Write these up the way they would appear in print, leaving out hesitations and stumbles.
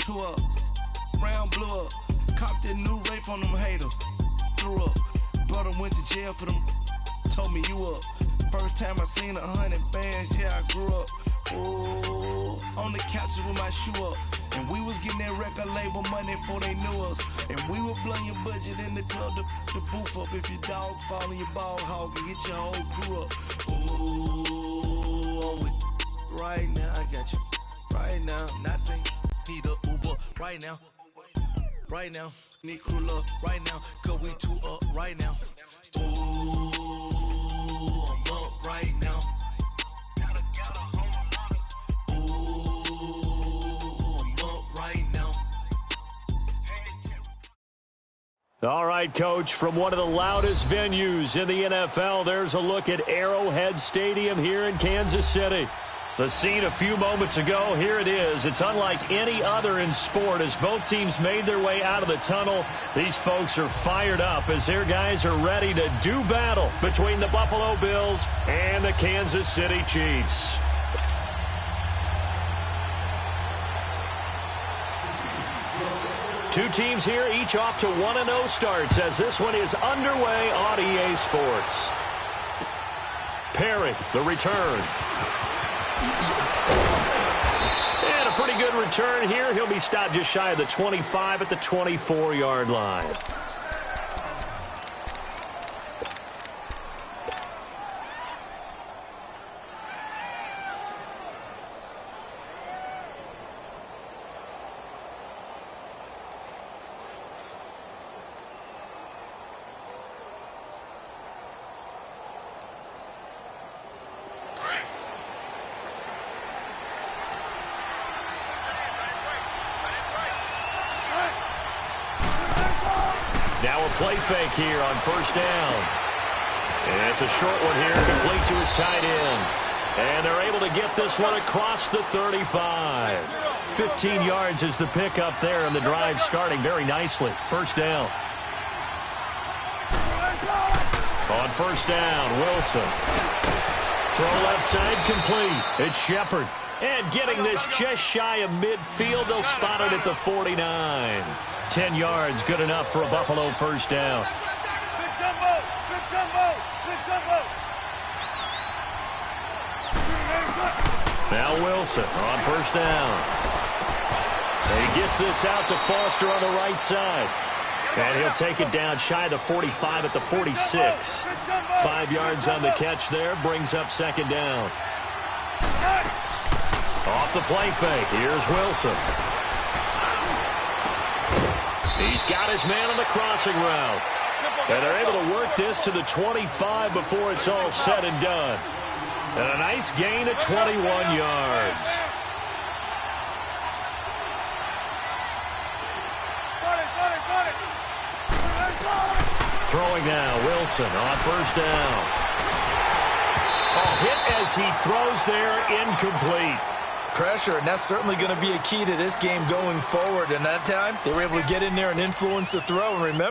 two up, round blew up. Copped that new rape on them haters. Threw up. Brother went to jail for them. Told me you up. First time I seen 100 bands, yeah, I grew up. Ooh, on the couches with my shoe up. And we was getting that record label money before they knew us. And we were blowing your budget in the club to boof up. If your dog fall in your ball hog and get your whole crew up. Ooh, I'm with right now, I got you. Right now, nothing. Need a Uber right now. Right now, need crew up right now. Cause we two up right now. Ooh, I'm up right now. All right, Coach, from one of the loudest venues in the NFL, there's a look at Arrowhead Stadium here in Kansas City. The scene a few moments ago, here it is. It's unlike any other in sport as both teams made their way out of the tunnel. These folks are fired up as their guys are ready to do battle between the Buffalo Bills and the Kansas City Chiefs. Two teams here, each off to 1-0 starts as this one is underway on EA Sports. Perry, the return. And a pretty good return here. He'll be stopped just shy of the 25 at the 24-yard line. Now a play fake here on first down. And it's a short one here, complete to his tight end. And they're able to get this one across the 35. 15 yards is the pickup there, and the drive starting very nicely. First down. On first down, Wilson. Throw left side complete. It's Shepard. And getting this just shy of midfield, they'll spot it at the 49. 10 yards, good enough for a Buffalo first down. Now Wilson on first down. And he gets this out to Foster on the right side. And he'll take it down shy of the 45 at the 46. 5 yards on the catch there, brings up second down. Off the play fake, here's Wilson. He's got his man on the crossing route. And they're able to work this to the 25 before it's all said and done. And a nice gain of 21 yards. Throwing now, Wilson on first down. Oh, hit as he throws there, incomplete. Pressure, and that's certainly going to be a key to this game going forward. And that time, they were able to get in there and influence the throw. And remember,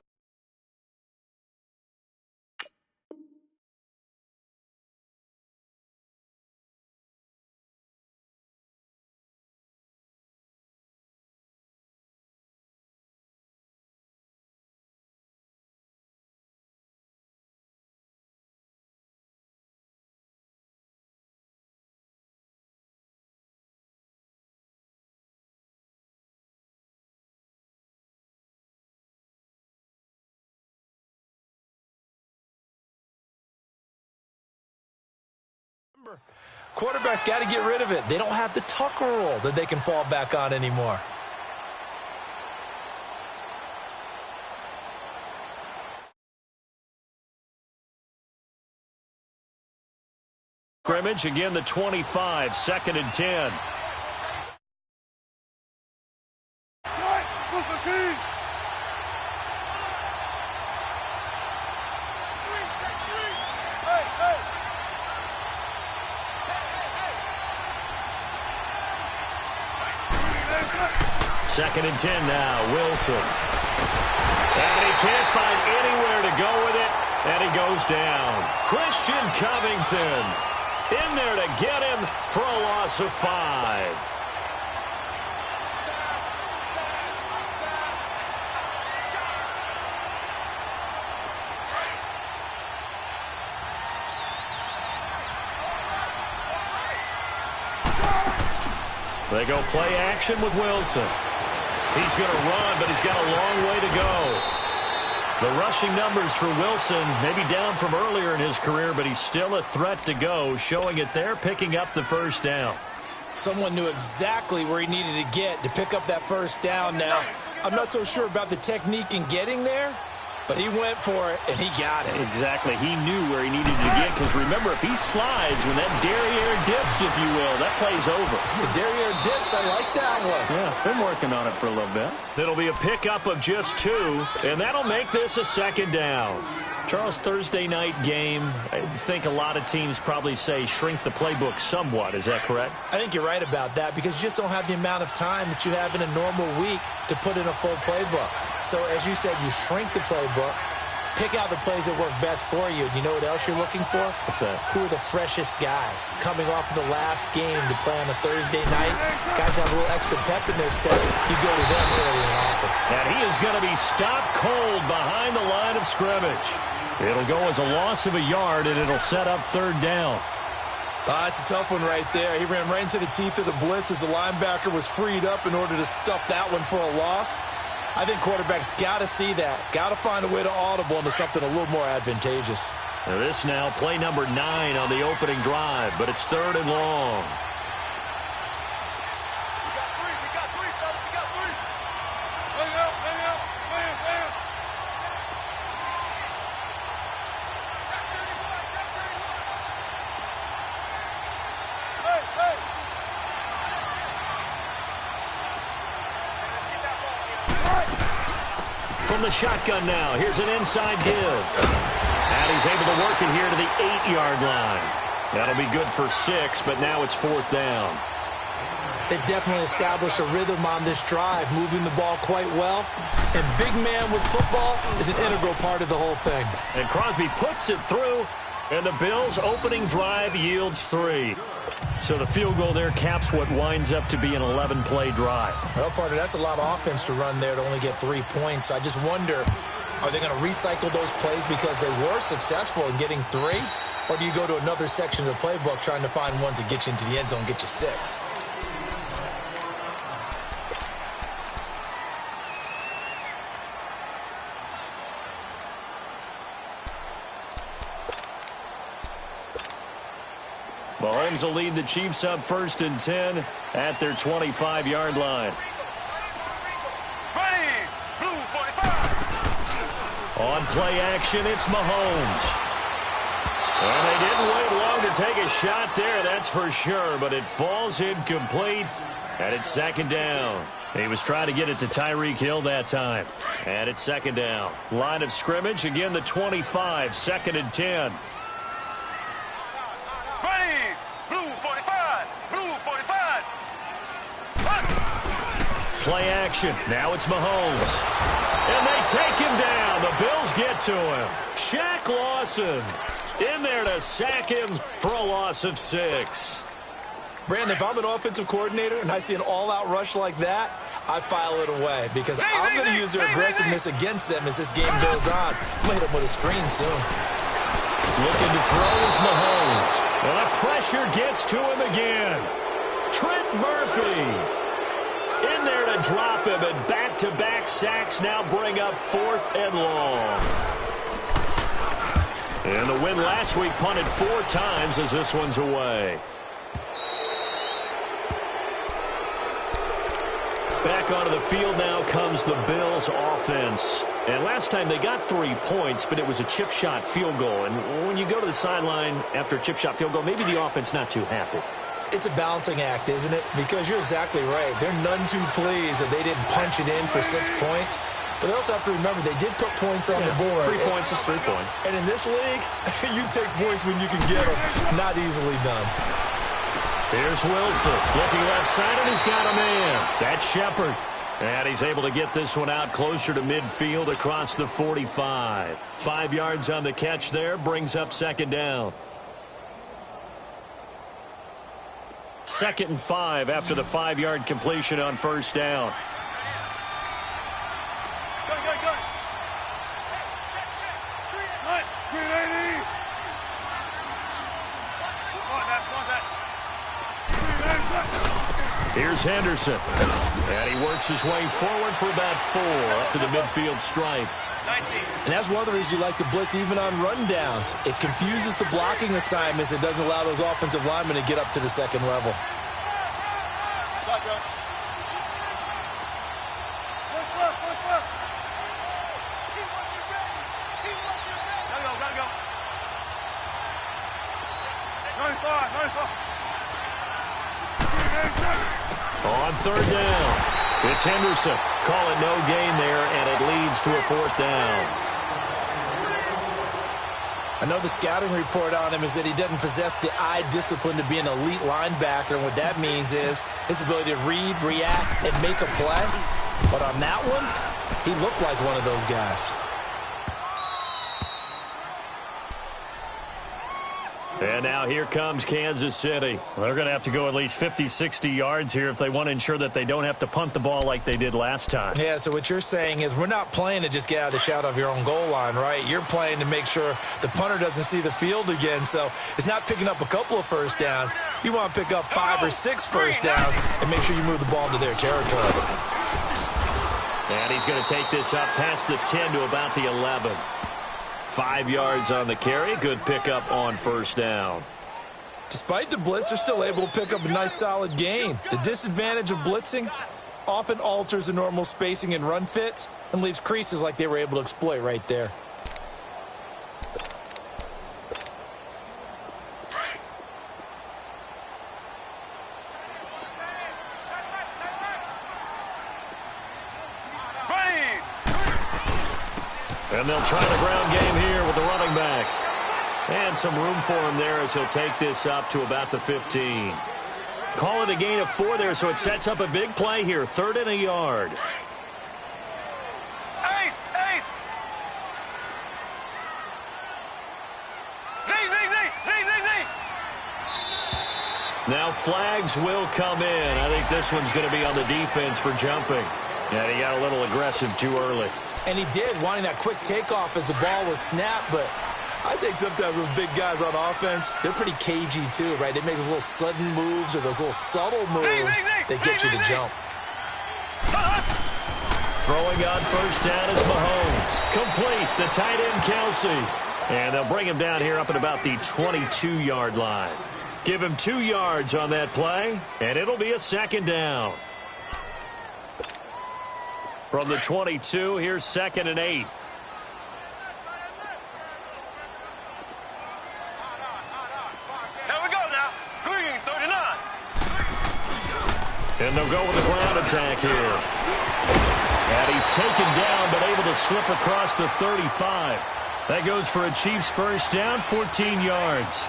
quarterbacks got to get rid of it. They don't have the Tucker rule that they can fall back on anymore. Scrimmage, again the 25, second and 10. Second and 10 now, Wilson. And he can't find anywhere to go with it, and he goes down. Christian Covington in there to get him for a loss of 5. They go play action with Wilson. He's going to run, but he's got a long way to go. The rushing numbers for Wilson maybe down from earlier in his career, but he's still a threat to go, showing it there, picking up the first down. Someone knew exactly where he needed to get to pick up that first down now. I'm not so sure about the technique in getting there, but he went for it, and he got it. Exactly. He knew where he needed to get, because remember, if he slides when that derriere dips, if you will, that play's over. The derriere dips, I like that one. Yeah, been working on it for a little bit. It'll be a pickup of just 2, and that'll make this a second down. Charles, Thursday night game, I think a lot of teams probably say shrink the playbook somewhat. Is that correct? I think you're right about that, because you just don't have the amount of time that you have in a normal week to put in a full playbook. So, as you said, you shrink the playbook, pick out the plays that work best for you. You know what else you're looking for? What's that? Who are the freshest guys coming off of the last game to play on a Thursday night? Guys have a little extra pep in their step. You go to them early and often. And he is going to be stopped cold behind the line of scrimmage. It'll go as a loss of a yard, and it'll set up third down. That's a tough one right there. He ran right into the teeth of the blitz as the linebacker was freed up in order to stuff that one for a loss. I think quarterbacks got to see that. Got to find a way to audible into something a little more advantageous. Now this now, play number 9 on the opening drive, but it's third and long. From the shotgun now, here's an inside give. And he's able to work it here to the 8-yard line. That'll be good for 6, but now it's fourth down. They definitely established a rhythm on this drive, moving the ball quite well. And big man with football is an integral part of the whole thing. And Crosby puts it through, and the Bills' opening drive yields 3. So the field goal there caps what winds up to be an 11-play drive. Well, partner, that's a lot of offense to run there to only get 3 points. So I just wonder, are they going to recycle those plays because they were successful in getting 3? Or do you go to another section of the playbook trying to find ones that get you into the end zone and get you 6? Mahomes will lead the Chiefs up 1st and 10 at their 25-yard line. Ready, blue 45. On play action, it's Mahomes. And they didn't wait long to take a shot there, that's for sure, but it falls incomplete, and it's second down. He was trying to get it to Tyreek Hill that time. And it's second down. Line of scrimmage, again the 25, 2nd and 10. Ready, blue 45, blue 45. Play action. Now it's Mahomes. And they take him down. The Bills get to him. Shaq Lawson in there to sack him for a loss of 6. Brandon, if I'm an offensive coordinator and I see an all-out rush like that, I file it away because I'm going to use their aggressiveness against them as this game goes on. I'm going to hit them with a screen soon. Looking to throw is Mahomes. And the pressure gets to him again. Trent Murphy in there to drop him, and back-to-back sacks now bring up 4th and long. And the win last week punted 4 times as this one's away. Back onto the field now comes the Bills offense. And last time they got 3 points, but it was a chip shot field goal. And when you go to the sideline after a chip shot field goal, maybe the offense not too happy. It's a balancing act, isn't it? Because you're exactly right. They're none too pleased that they didn't punch it in for 6 points. But they also have to remember they did put points on the board. 3 points is 3 points. And in this league, you take points when you can get them. Not easily done. Here's Wilson looking left side, and he's got a man. That's Shepard. And he's able to get this one out closer to midfield across the 45. 5 yards on the catch there, brings up second down. 2nd and 5 after the 5-yard completion on first down. Here's Here's Henderson. And he works his way forward for about 4 up to the midfield stripe. And that's one of the reasons you like to blitz even on rundowns. It confuses the blocking assignments. It doesn't allow those offensive linemen to get up to the second level. On third down, it's Henderson. Call it no gain there, and it leads to a 4th down. I know the scouting report on him is that he doesn't possess the eye discipline to be an elite linebacker, and what that means is his ability to read, react, and make a play. But on that one, he looked like one of those guys. And now here comes Kansas City. They're going to have to go at least 50, 60 yards here if they want to ensure that they don't have to punt the ball like they did last time. Yeah, so what you're saying is we're not playing to just get out of the shadow of your own goal line, right? You're playing to make sure the punter doesn't see the field again. So it's not picking up a couple of first downs. You want to pick up 5 or 6 first downs and make sure you move the ball into their territory. And he's going to take this up past the 10 to about the 11. 5 yards on the carry. Good pickup on first down. Despite the blitz, they're still able to pick up a nice solid gain. The disadvantage of blitzing often alters the normal spacing and run fits and leaves creases like they were able to exploit right there. And they'll try the ground game here with the running back. And some room for him there as he'll take this up to about the 15. Call it a gain of 4 there, so it sets up a big play here. 3rd and a yard. Ace! Ace! Z! Now flags will come in. I think this one's going to be on the defense for jumping. And he got a little aggressive too early. And he did, wanting that quick takeoff as the ball was snapped, but I think sometimes those big guys on offense, they're pretty cagey too, right? They make those little sudden moves or those little subtle moves that get you to jump. Throwing on first down is Mahomes. Complete, the tight end Kelsey. And they'll bring him down here up at about the 22-yard line. Give him 2 yards on that play, and it'll be a 2nd down. From the 22, here's 2nd and 8. And they'll go with the ground attack here. And he's taken down, but able to slip across the 35. That goes for a Chiefs first down, 14 yards.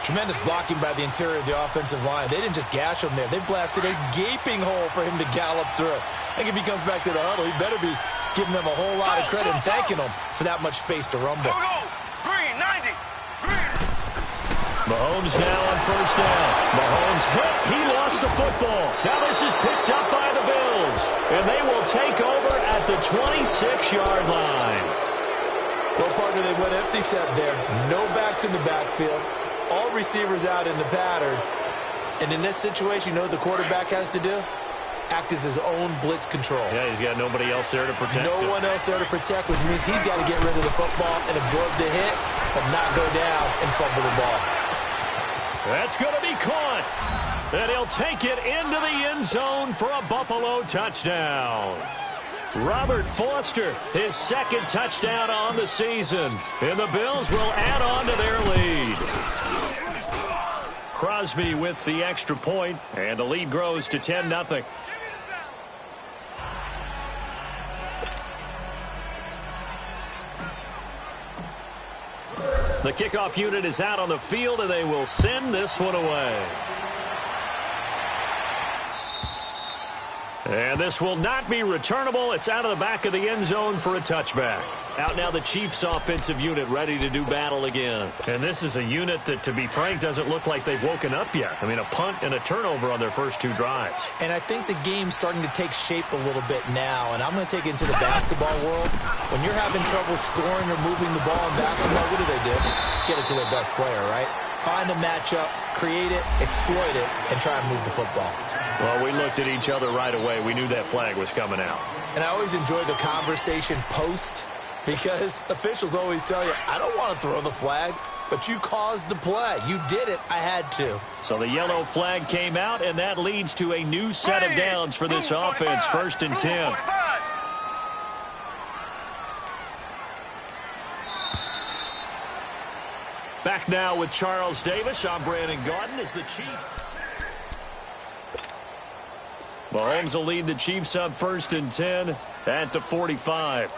Tremendous blocking by the interior of the offensive line. They didn't just gash him there. They blasted a gaping hole for him to gallop through. I think if he comes back to the huddle, he better be giving them a whole lot of credit and thanking them for that much space to rumble. Green, 90. Green. Mahomes now on first down. Mahomes hit. He lost the football. Now this is picked up by the Bills. And they will take over at the 26-yard line. Well, partner, they went empty set there. No backs in the backfield. All receivers out in the pattern. And in this situation, you know what the quarterback has to do? Act as his own blitz control. Yeah, he's got nobody else there to protect him. No one else there to protect, which means he's got to get rid of the football and absorb the hit, but not go down and fumble the ball. That's going to be caught. And he'll take it into the end zone for a Buffalo touchdown. Robert Foster, his 2nd touchdown on the season. And the Bills will add on to their lead. Crosby with the extra point, and the lead grows to 10-0. The kickoff unit is out on the field, and they will send this one away. And this will not be returnable. It's out of the back of the end zone for a touchback. Out now the Chiefs offensive unit ready to do battle again. And this is a unit that, to be frank, doesn't look like they've woken up yet. I mean, a punt and a turnover on their first 2 drives. And I think the game's starting to take shape a little bit now. And I'm going to take it into the basketball world. When you're having trouble scoring or moving the ball in basketball, what do? Get it to their best player, right? Find a matchup, create it, exploit it, and try and move the football. Well, we looked at each other right away. We knew that flag was coming out. And I always enjoy the conversation post because officials always tell you, I don't want to throw the flag, but you caused the play. You did it. I had to. So the yellow flag came out, and that leads to a new set of downs for this offense. 1st and 10. Back now with Charles Davis. I'm Brandon Gaudin as the Chief. Mahomes will lead the Chiefs up 1st and 10 at the 45.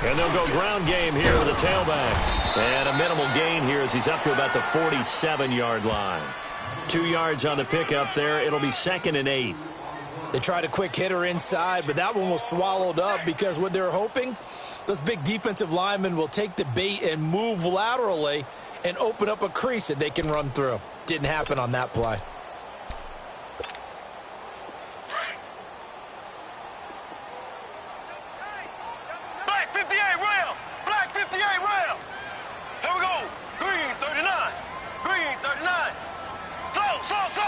And they'll go ground game here with a tailback. And a minimal gain here as he's up to about the 47-yard line. 2 yards on the pickup there. It'll be 2nd and 8. They tried a quick hitter inside, but that one was swallowed up because what they're hoping, those big defensive linemen will take the bait and move laterally and open up a crease that they can run through. Didn't happen on that play. Black 58 rail! Black 58 rail! Here we go! Green 39! Green 39! Slow! Z!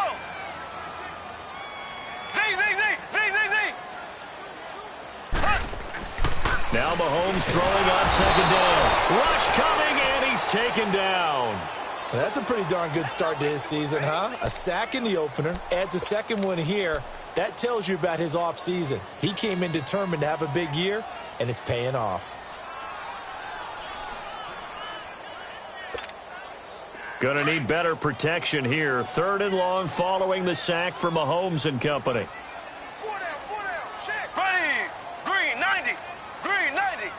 Now Mahomes throwing on 2nd down. Rush coming, and he's taken down. Well, that's a pretty darn good start to his season, huh? A sack in the opener, adds a second one here. That tells you about his offseason. He came in determined to have a big year, and it's paying off. Gonna need better protection here. 3rd and long following the sack for Mahomes and company. 4 down, check. Ready! Green 90! Green 90!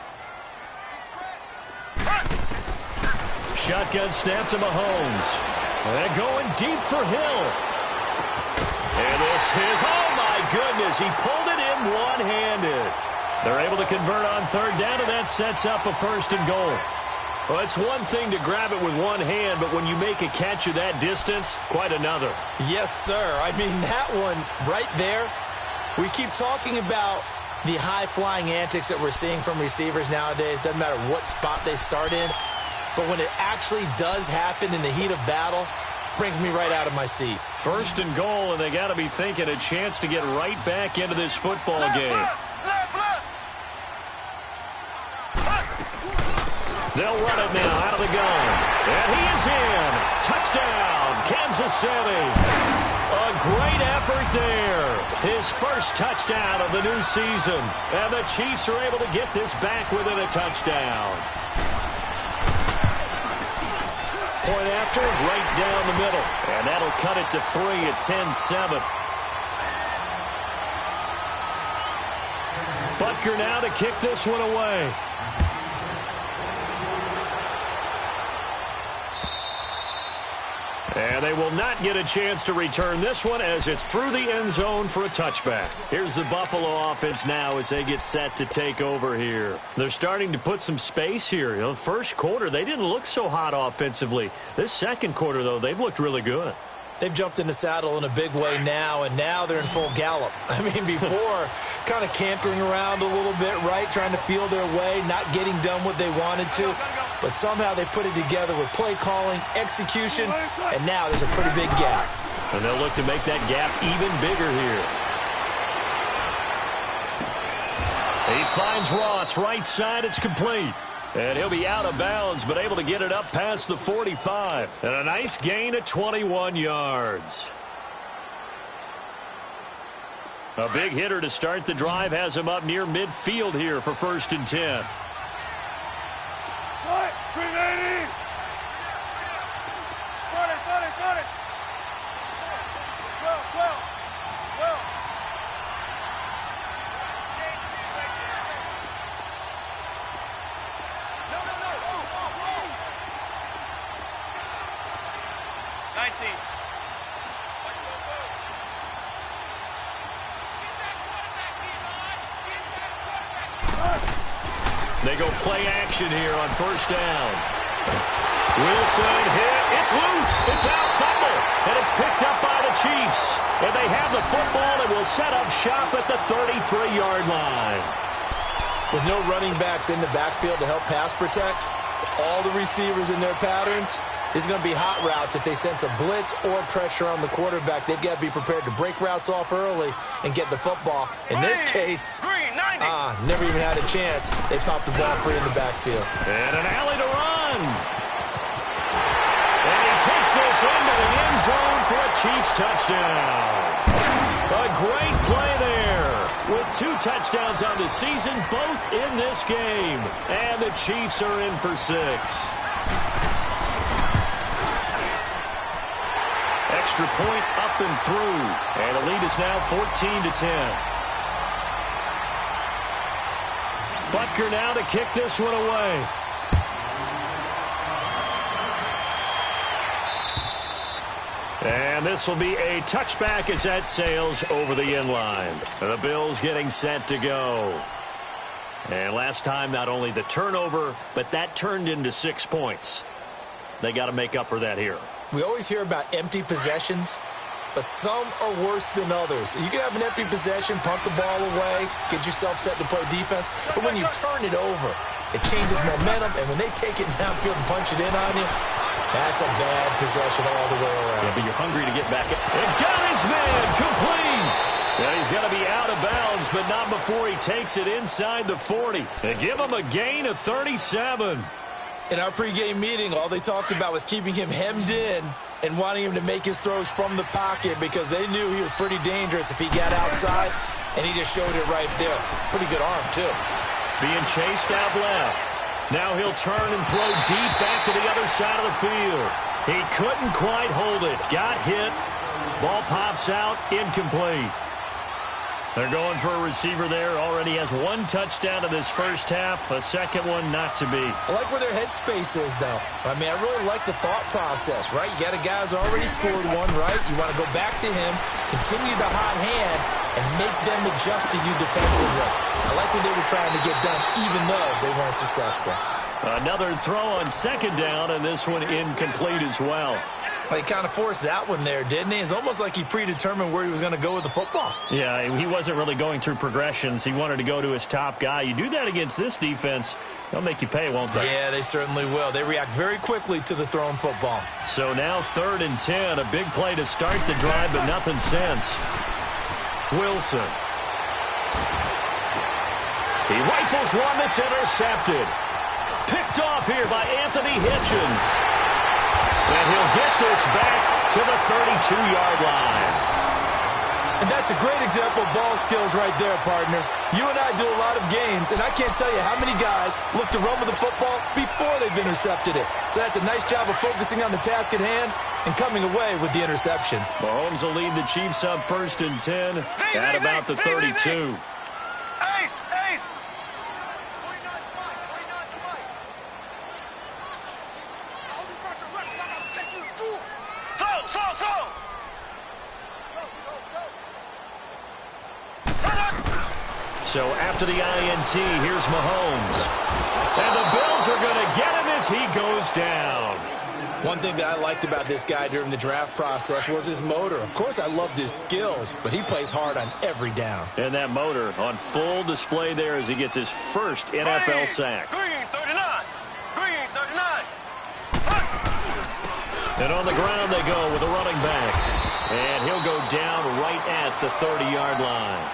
Shotgun snap to Mahomes. And going deep for Hill. And this is, oh my goodness, he pulled it in one-handed. They're able to convert on 3rd down, and that sets up a 1st and goal. Well, it's one thing to grab it with one hand, but when you make a catch of that distance, quite another. Yes, sir. I mean, that one right there, we keep talking about the high-flying antics that we're seeing from receivers nowadays. Doesn't matter what spot they start in. But when it actually does happen in the heat of battle, brings me right out of my seat. 1st and goal, and they got to be thinking a chance to get right back into this football game. Left. They'll run it now out of the gun. And he is in. Touchdown, Kansas City. A great effort there. His first touchdown of the new season. And the Chiefs are able to get this back within a touchdown. Point after, right down the middle. And that'll cut it to 3 at 10-7. Butker now to kick this one away. And they will not get a chance to return this one as it's through the end zone for a touchback. Here's the Buffalo offense now as they get set to take over here. They're starting to put some space here. You know, first quarter, they didn't look so hot offensively. This second quarter, though, they've looked really good. They've jumped in the saddle in a big way now, and now they're in full gallop. I mean, before, kind of cantering around a little bit, right, trying to feel their way, not getting done what they wanted to. But somehow they put it together with play calling, execution, and now there's a pretty big gap. And they'll look to make that gap even bigger here. He finds Ross right side. It's complete. And he'll be out of bounds, but able to get it up past the 45. And a nice gain of 21 yards. A big hitter to start the drive has him up near midfield here for 1st and 10. They go play action here on 1st down. Wilson hit. It's loose. It's out, fumble. And it's picked up by the Chiefs. And they have the football and will set up shop at the 33-yard line. With no running backs in the backfield to help pass protect, all the receivers in their patterns, These are going to be hot routes. If they sense a blitz or pressure on the quarterback, they've got to be prepared to break routes off early and get the football. In this case, never even had a chance. They popped the ball free in the backfield. And an alley to run. And he takes this into the end zone for a Chiefs touchdown. A great play there. With 2 touchdowns on the season, both in this game. And the Chiefs are in for 6. Extra point up and through. And the lead is now 14-10. Butker now to kick this one away. And this will be a touchback as that sails over the end line. The Bills getting set to go. And last time, not only the turnover, but that turned into 6 points. They got to make up for that here. We always hear about empty possessions, but some are worse than others. You can have an empty possession, pump the ball away, get yourself set to play defense, but when you turn it over, it changes momentum, and when they take it downfield and punch it in on you, that's a bad possession all the way around. Yeah, but you're hungry to get back. And got his man complete. And he's going to be out of bounds, but not before he takes it inside the 40. And give him a gain of 37. In our pregame meeting, all they talked about was keeping him hemmed in and wanting him to make his throws from the pocket because they knew he was pretty dangerous if he got outside, and he just showed it right there. Pretty good arm, too. Being chased out left. Now he'll turn and throw deep back to the other side of the field. He couldn't quite hold it. Got hit. Ball pops out. Incomplete. They're going for a receiver there. Already has 1 touchdown in this first half. A second one not to be. I like where their headspace is, though. I mean, I really like the thought process, right? You got a guy who's already scored one, right? You want to go back to him, continue the hot hand, and make them adjust to you defensively. I like what they were trying to get done, even though they weren't successful. Another throw on second down, and this one incomplete as well. He kind of forced that one there, didn't he? It's almost like he predetermined where he was going to go with the football. Yeah, he wasn't really going through progressions. He wanted to go to his top guy. You do that against this defense, they'll make you pay, won't they? Yeah, they certainly will. They react very quickly to the thrown football. So now 3rd and 10. A big play to start the drive, but nothing since. Wilson. He rifles one that's intercepted. Picked off here by Anthony Hitchens. And he'll get this back to the 32-yard line. And that's a great example of ball skills right there, partner. You and I do a lot of games, and I can't tell you how many guys look to run with the football before they've intercepted it. So that's a nice job of focusing on the task at hand and coming away with the interception. Mahomes will lead the Chiefs up 1st and 10 at about the 32. So after the INT, here's Mahomes. And the Bills are going to get him as he goes down. One thing that I liked about this guy during the draft process was his motor. Of course, I loved his skills, but he plays hard on every down. And that motor on full display there as he gets his first NFL sack. Green 39. Green 39. And on the ground they go with a running back. And he'll go down right at the 30-yard line.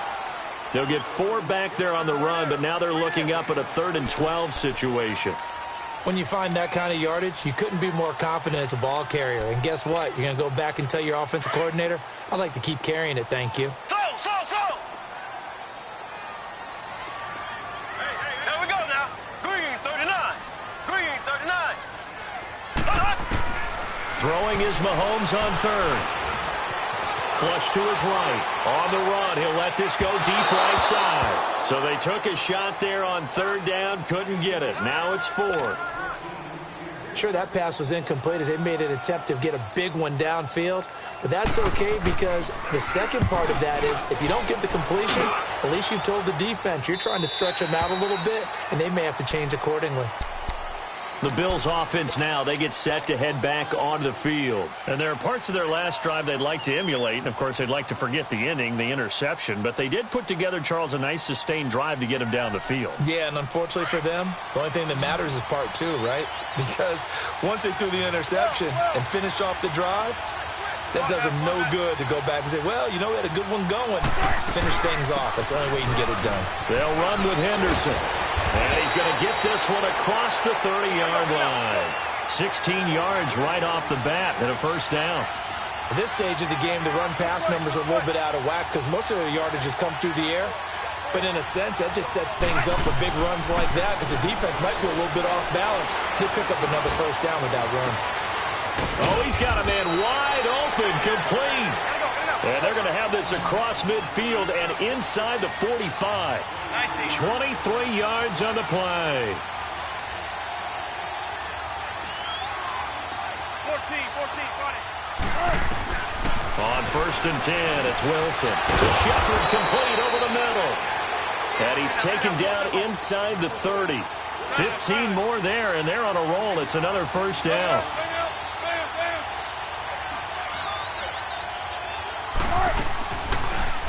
They'll get 4 back there on the run, but now they're looking up at a 3rd and 12 situation. When you find that kind of yardage, you couldn't be more confident as a ball carrier. And guess what? You're going to go back and tell your offensive coordinator, I'd like to keep carrying it, thank you. Slow. There we go now. Green 39. Green 39. Throwing is Mahomes on 3rd. Flush to his right. On the run, he'll let this go deep right side. So they took a shot there on 3rd down, couldn't get it. Now it's 4th. Sure, that pass was incomplete as they made an attempt to get a big one downfield. But that's okay because the second part of that is if you don't get the completion, at least you've told the defense you're trying to stretch them out a little bit, and they may have to change accordingly. The Bills offense now, they get set to head back onto the field. And there are parts of their last drive they'd like to emulate. And, of course, they'd like to forget the inning, the interception. But they did put together, Charles, a nice sustained drive to get him down the field. Yeah, and unfortunately for them, the only thing that matters is part two, right? Because once they threw the interception and finished off the drive, that does them no good to go back and say, well, you know, we had a good one going. Finish things off. That's the only way you can get it done. They'll run with Henderson. And he's going to get this one across the 30-yard line. 16 yards right off the bat and a first down. At this stage of the game, the run-pass numbers are a little bit out of whack because most of the yardage has come through the air. But in a sense, that just sets things up for big runs like that because the defense might be a little bit off balance. They pick up another first down with that run. Oh, he's got a man wide open, complete. And they're going to have this across midfield and inside the 45. 23 yards on the play. 14, got it. On 1st and 10, it's Wilson. To Shepard, complete over the middle. And he's taken down inside the 30. 15 more there, and they're on a roll. It's another first down.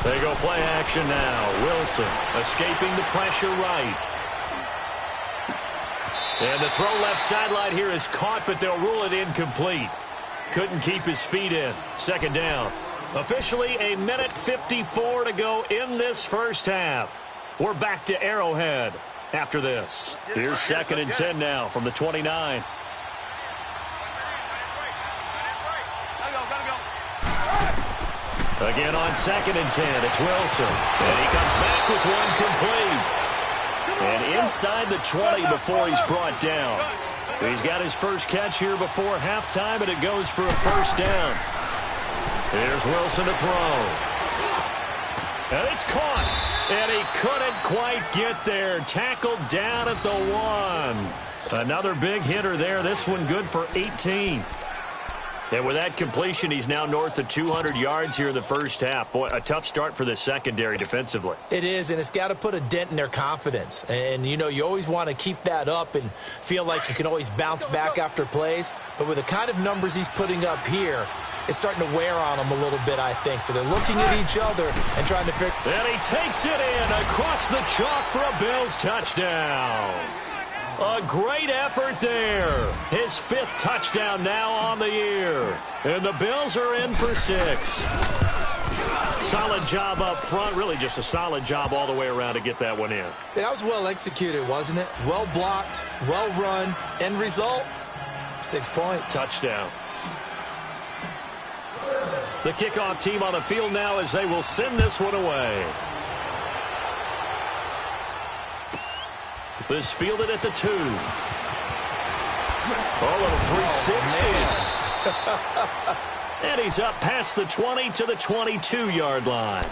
They go play action now. Wilson escaping the pressure right. And the throw left sideline here is caught, but they'll rule it incomplete. Couldn't keep his feet in. Second down. Officially a minute 54 to go in this first half. We're back to Arrowhead after this. Here's 2nd and 10 now from the 29. Again on 2nd and 10, it's Wilson. And he comes back with one complete. And inside the 20 before he's brought down. He's got his first catch here before halftime, and it goes for a first down. Here's Wilson to throw. And it's caught. And he couldn't quite get there. Tackled down at the 1. Another big hitter there. This one good for 18. And with that completion, he's now north of 200 yards here in the first half. Boy, a tough start for the secondary defensively. It is, and it's got to put a dent in their confidence. And, you know, you always want to keep that up and feel like you can always bounce back after plays. But with the kind of numbers he's putting up here, it's starting to wear on them a little bit, I think. So they're looking at each other and trying to figure. And he takes it in across the chalk for a Bills touchdown. A great effort there. His 5th touchdown now on the year. And the Bills are in for 6. Solid job up front. Really just a solid job all the way around to get that one in. That was well executed, wasn't it? Well blocked, well run. End result, 6 points. Touchdown. The kickoff team on the field now as they will send this one away. This fielded at the 2. Oh, little 360. And he's up past the 20 to the 22-yard line.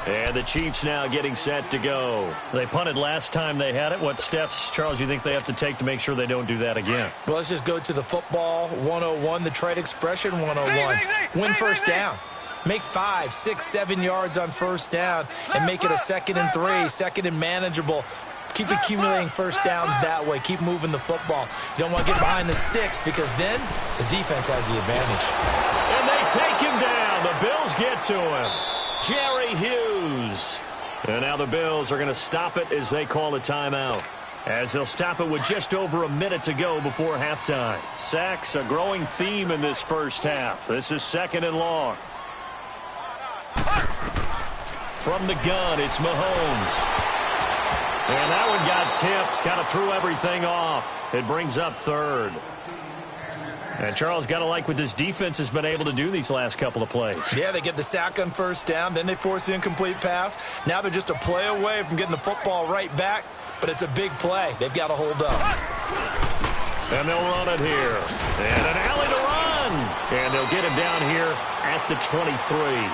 And the Chiefs now getting set to go. They punted last time they had it. What steps, Charles, you think they have to take to make sure they don't do that again? Well, let's just go to the football 101, the trade expression 101. Win first down. Make 5, 6, 7 yards on first down and make it a 2nd and 3, 2nd and manageable. Keep accumulating first downs that way. Keep moving the football. You don't want to get behind the sticks because then the defense has the advantage. And they take him down. The Bills get to him. Jerry Hughes. And now the Bills are going to stop it as they call a timeout. As they'll stop it with just over a minute to go before halftime. Sacks, a growing theme in this first half. This is 2nd and long. From the gun, it's Mahomes. And that one got tipped, kind of threw everything off. It brings up 3rd. And Charles, got to like what this defense has been able to do these last couple of plays. Yeah, they get the sack on first down, then they force the incomplete pass. Now they're just a play away from getting the football right back, but it's a big play. They've got to hold up. And they'll run it here. And an alley to run. And they'll get him down here at the 23.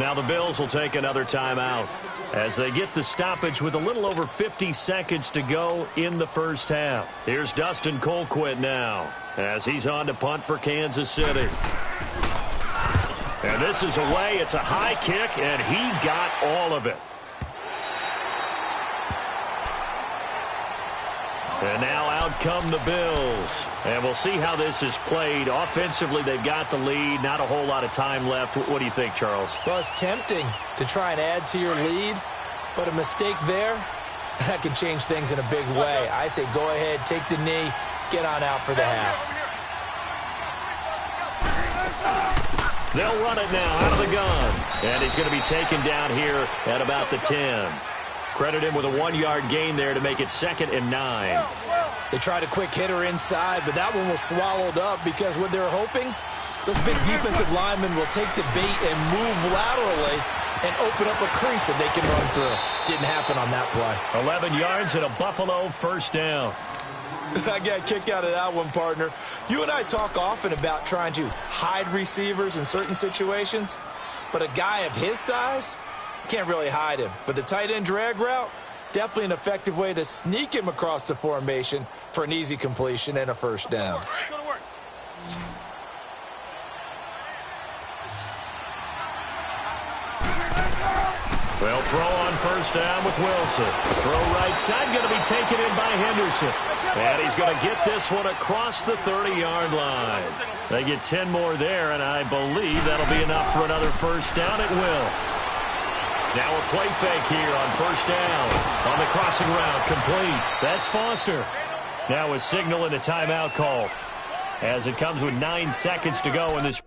Now the Bills will take another timeout as they get the stoppage with a little over 50 seconds to go in the first half. Here's Dustin Colquitt now as he's on to punt for Kansas City. And this is away. It's a high kick, and he got all of it. And now out out come the Bills. And we'll see how this is played. Offensively, they've got the lead. Not a whole lot of time left. What do you think, Charles? Well, it's tempting to try and add to your lead, but a mistake there, that could change things in a big way. I say go ahead, take the knee, get on out for the half. They'll run it now out of the gun. And he's going to be taken down here at about the 10. Credit him with a 1-yard gain there to make it 2nd and 9. They tried a quick hitter inside, but that one was swallowed up because what they're hoping, those big defensive linemen will take the bait and move laterally and open up a crease that they can run through. Didn't happen on that play. 11 yards and a Buffalo first down. I got a kick out of that one, partner. You and I talk often about trying to hide receivers in certain situations, but a guy of his size, can't really hide him. But the tight end drag route, definitely an effective way to sneak him across the formation for an easy completion and a first down. Well, throw on first down with Wilson. Throw right side, going to be taken in by Henderson. And he's going to get this one across the 30-yard line. They get 10 more there, and I believe that'll be enough for another first down. It will. Now a play fake here on first down. On the crossing route, complete. That's Foster. Now a signal and a timeout call as it comes with 9 seconds to go in this.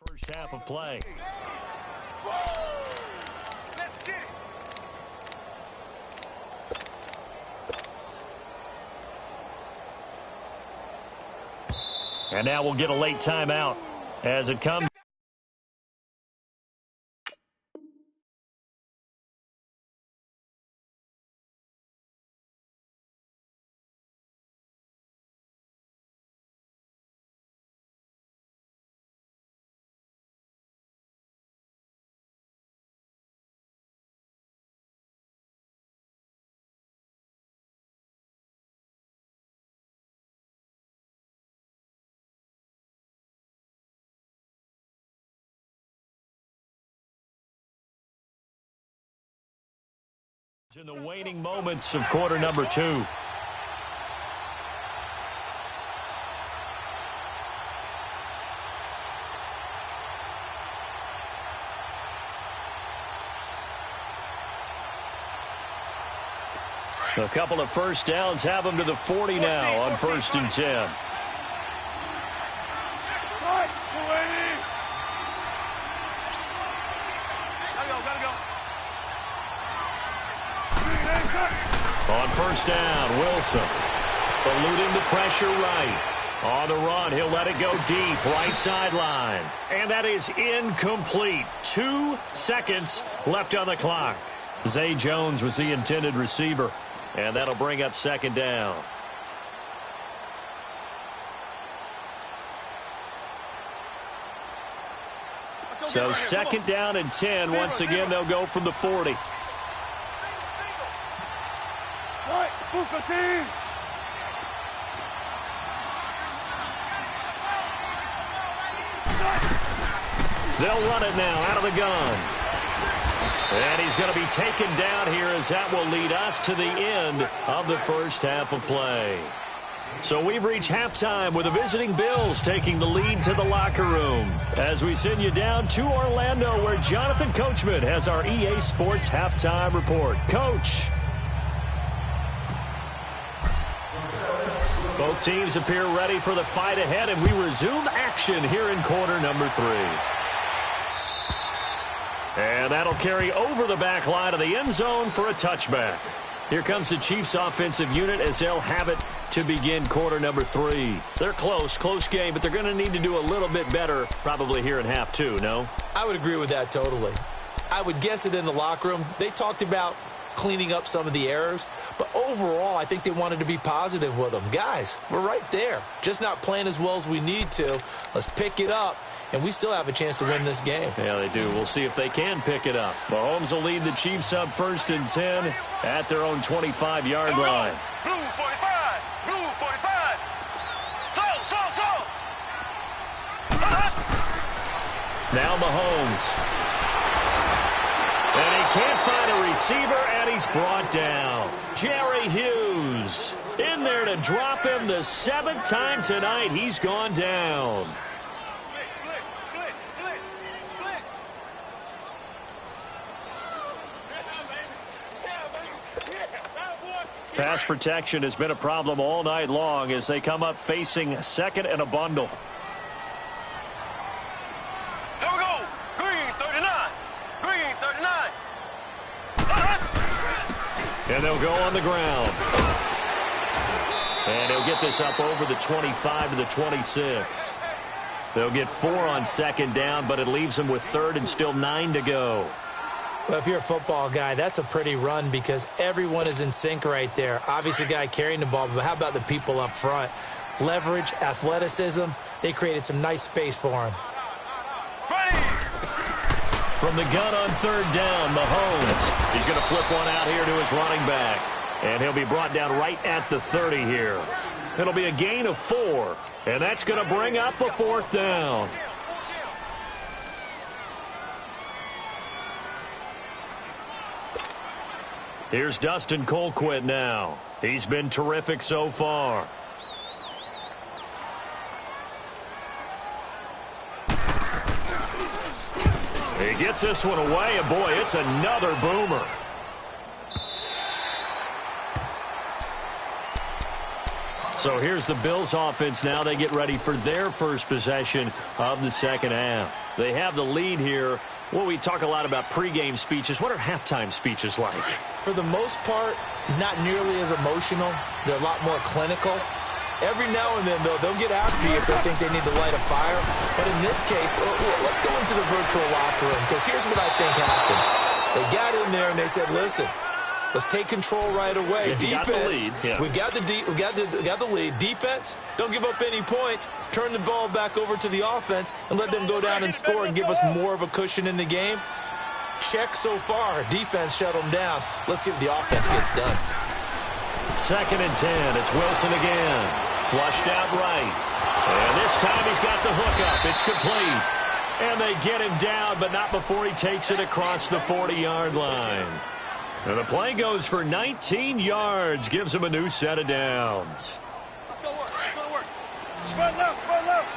First half of play. And now we'll get a late timeout as it comes. In the waning moments of quarter number 2. A couple of first downs have them to the 40 now on 1st and 10. On first down, Wilson eluding the pressure right. On the run, he'll let it go deep, right sideline. And that is incomplete. 2 seconds left on the clock. Zay Jones was the intended receiver. And that'll bring up 2nd down. So 2nd down and 10. Once again, they'll go from the 40. They'll run it now out of the gun. And he's going to be taken down here as that will lead us to the end of the first half of play. So we've reached halftime with the visiting Bills taking the lead to the locker room as we send you down to Orlando where Jonathan Coachman has our EA Sports halftime report. Coach. Both teams appear ready for the fight ahead, and we resume action here in quarter number 3. And that'll carry over the back line of the end zone for a touchback. Here comes the Chiefs offensive unit as they'll have it to begin quarter number 3. They're close game, but they're going to need to do a little bit better probably here in half 2, no? I would agree with that totally. I would guess it in the locker room. They talked about cleaning up some of the errors, but overall, I think they wanted to be positive with them. Guys, we're right there. Just not playing as well as we need to. Let's pick it up, and we still have a chance to win this game. Yeah, they do. We'll see if they can pick it up. Mahomes will lead the Chiefs up 1st and 10 at their own 25-yard line. Blue 45. Blue 45. Slow. Now Mahomes. And he can't find a receiver, and he's brought down. Jerry Hughes in there to drop him the 7th time tonight. He's gone down. Pass protection has been a problem all night long as they come up facing 2nd and a bundle. Here we go. Green 39. Green 39. And they'll go on the ground. And he'll get this up over the 25 to the 26. They'll get 4 on 2nd down, but it leaves them with 3rd and still 9 to go. Well, if you're a football guy, that's a pretty run because everyone is in sync right there. Obviously, the guy carrying the ball, but how about the people up front? Leverage, athleticism, they created some nice space for him. From the gun on 3rd down, Mahomes. He's going to flip one out here to his running back. And he'll be brought down right at the 30 here. It'll be a gain of 4. And that's going to bring up a 4th down. Here's Dustin Colquitt now. He's been terrific so far. He gets this one away, and boy, it's another boomer. So here's the Bills offense now. They get ready for their first possession of the 2nd half. They have the lead here. Well, we talk a lot about pregame speeches. What are halftime speeches like? For the most part, not nearly as emotional. They're a lot more clinical. Every now and then, though, they'll get after you if they think they need to light a fire. But in this case, let's go into the virtual locker room, because here's what I think happened. They got in there and they said, listen, let's take control right away. Yeah, defense, we got the lead. Defense, don't give up any points. Turn the ball back over to the offense and let them go down and score and give us more of a cushion in the game. Check so far. Defense shut them down. Let's see if the offense gets done. 2nd and 10. It's Wilson again. Flushed out right. And this time he's got the hook up. It's complete. And they get him down, but not before he takes it across the 40-yard line. And the play goes for 19 yards. Gives him a new set of downs. Let's go work. Let's go work. Spread left. Spread left.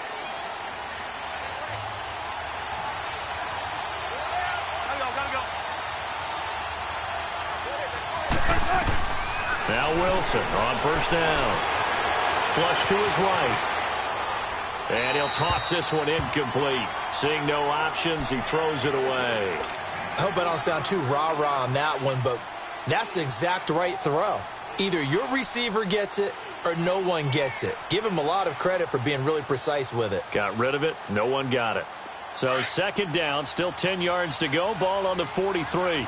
Now Wilson on 1st down. Flush to his right. And he'll toss this one incomplete. Seeing no options, he throws it away. I hope I don't sound too rah-rah on that one, but that's the exact right throw. Either your receiver gets it or no one gets it. Give him a lot of credit for being really precise with it. Got rid of it. No one got it. So 2nd down, still 10 yards to go. Ball on the 43.